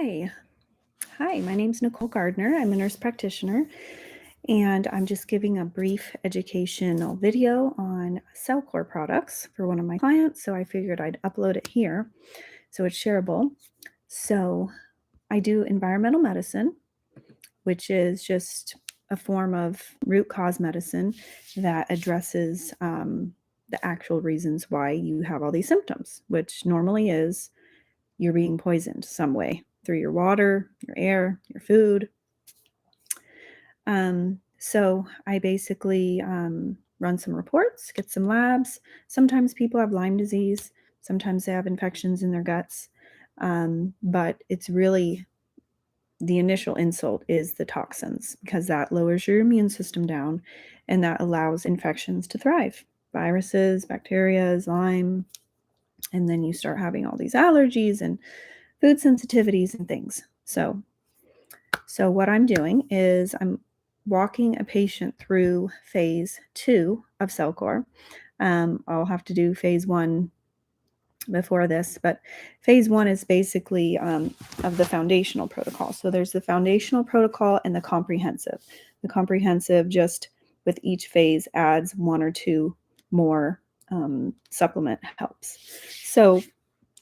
Hi. Hi, my name's Nicole Gardner. I'm a nurse practitioner, and I'm just giving a brief educational video on CellCore products for one of my clients. So I figured I'd upload it here so it's shareable. So I do environmental medicine, which is just a form of root cause medicine that addresses the actual reasons why you have all these symptoms, which normally is you're being poisoned some way through your water, your air, your food. So I basically run some reports, get some labs. Sometimes people have Lyme disease, sometimes they have infections in their guts. But it's really the initial insult is the toxins because that lowers your immune system down and that allows infections to thrive. Viruses, bacteria, Lyme, and then you start having all these allergies and food sensitivities and things. So what I'm doing is I'm walking a patient through phase 2 of CellCore. I'll have to do phase 1 before this, but phase 1 is basically of the foundational protocol. So there's the foundational protocol and the comprehensive. The comprehensive just with each phase adds 1 or 2 more supplement helps. So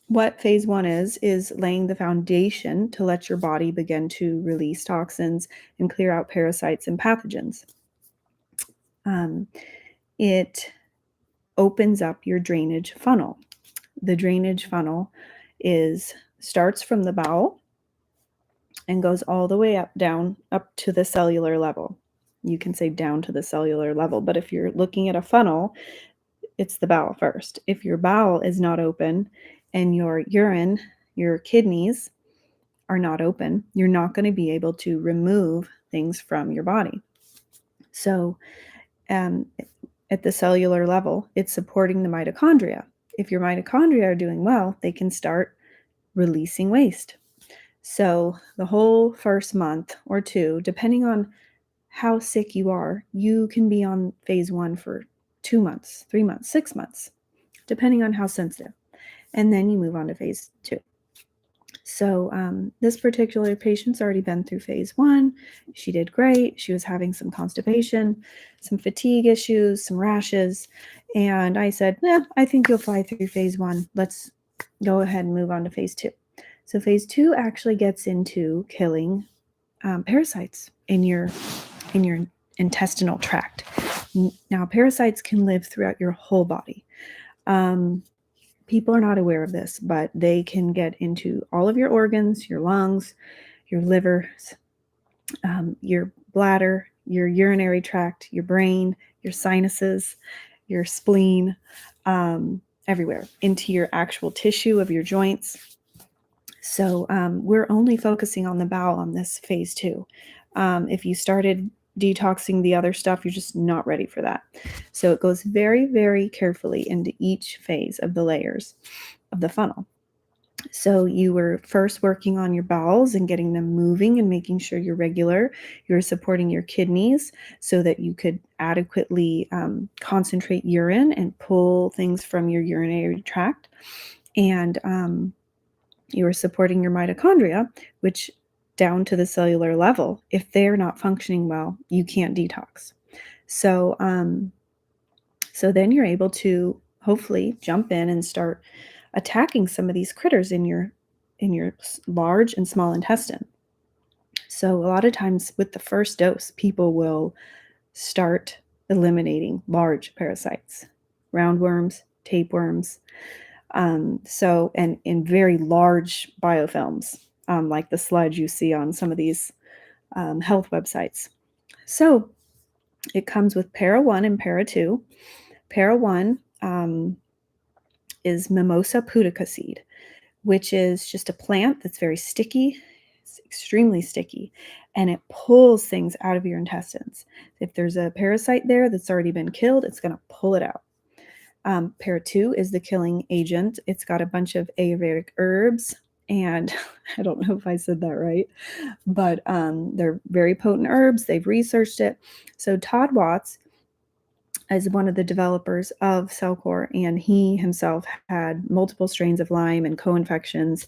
what phase 1 is laying the foundation to let your body begin to release toxins and clear out parasites and pathogens. It opens up your drainage funnel. The drainage funnel starts from the bowel and goes all the way up to the cellular level. You can say down to the cellular level, but if you're looking at a funnel, it's the bowel first. If your bowel is not open and your urine, your kidneys are not open, you're not going to be able to remove things from your body. So at the cellular level, it's supporting the mitochondria. If your mitochondria are doing well, they can start releasing waste. So the whole first month or 2, depending on how sick you are, you can be on phase 1 for 2 months, 3 months, 6 months, depending on how sensitive. And then you move on to phase 2. So this particular patient's already been through phase 1. She did great. She was having some constipation, some fatigue issues, some rashes. And I said, I think you'll fly through phase 1. Let's go ahead and move on to phase 2. So phase 2 actually gets into killing parasites in your intestinal tract. Now, parasites can live throughout your whole body. People are not aware of this, but they can get into all of your organs, your lungs, your livers, your bladder, your urinary tract, your brain, your sinuses, your spleen, everywhere, into your actual tissue of your joints. So we're only focusing on the bowel on this phase 2. If you started detoxing the other stuff, you're just not ready for that. So it goes very, very carefully into each phase of the layers of the funnel. So you were first working on your bowels and getting them moving and making sure you're regular. You're supporting your kidneys so that you could adequately concentrate urine and pull things from your urinary tract. And you were supporting your mitochondria, which down to the cellular level, if they're not functioning well, you can't detox. So then you're able to hopefully jump in and start attacking some of these critters in your large and small intestine. So a lot of times with the first dose, people will start eliminating large parasites, roundworms, tapeworms, and in very large biofilms, like the sludge you see on some of these health websites. So it comes with Para 1 and Para 2. Para 1 is Mimosa pudica seed, which is just a plant that's very sticky. It's extremely sticky, and it pulls things out of your intestines. If there's a parasite there that's already been killed, it's going to pull it out. Para 2 is the killing agent. It's got a bunch of Ayurvedic herbs, and I don't know if I said that right, but they're very potent herbs. They've researched it. So Todd Watts is one of the developers of CellCore, and he himself had multiple strains of Lyme and co-infections,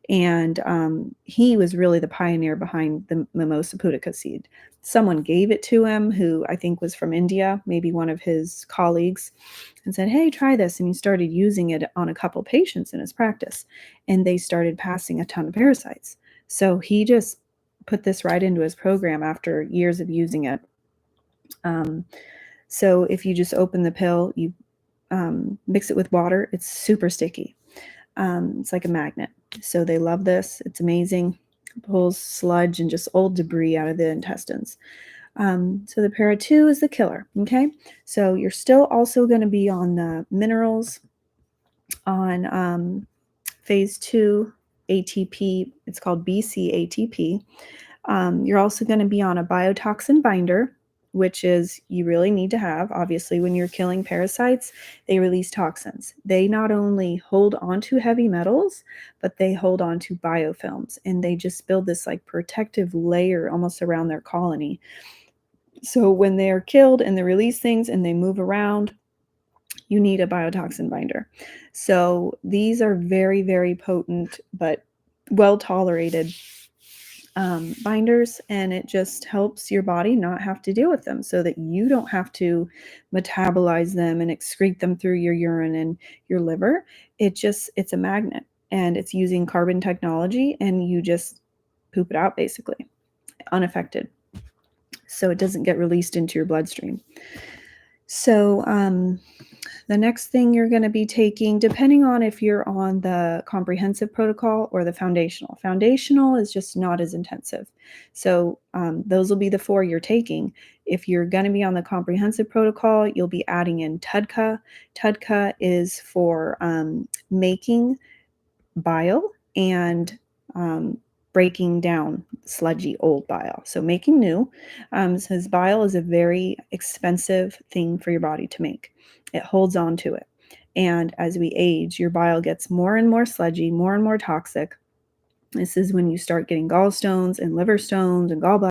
And he was really the pioneer behind the mimosa pudica seed. Someone gave it to him who I think was from India, maybe one of his colleagues, and said, hey, try this. And he started using it on a couple patients in his practice, and they started passing a ton of parasites. So he just put this right into his program after years of using it. So if you just open the pill, you mix it with water, it's super sticky. It's like a magnet. So they love this. It's amazing. It pulls sludge and just old debris out of the intestines. So the para 2 is the killer. Okay. So you're still also going to be on the minerals on phase 2 ATP. It's called BC-ATP. You're also going to be on a biotoxin binder, which is you really need to have. Obviously, when you're killing parasites, they release toxins. They not only hold onto heavy metals, but they hold onto biofilms, and they just build this like protective layer almost around their colony. So when they're killed and they release things and they move around, you need a biotoxin binder. So these are very, very potent, but well tolerated binders, and it just helps your body not have to deal with them so that you don't have to metabolize them and excrete them through your urine and your liver. It's a magnet, and it's using carbon technology, and you just poop it out basically unaffected, so it doesn't get released into your bloodstream. So the next thing you're going to be taking, depending on if you're on the comprehensive protocol or the foundational. Foundational is just not as intensive. So those will be the 4 you're taking. If you're going to be on the comprehensive protocol, you'll be adding in TUDCA. TUDCA is for making bile and breaking down sludgy old bile. So making new, says bile is a very expensive thing for your body to make. It holds on to it. And as we age, your bile gets more and more sludgy, more and more toxic. This is when you start getting gallstones and liver stones and gallbladders.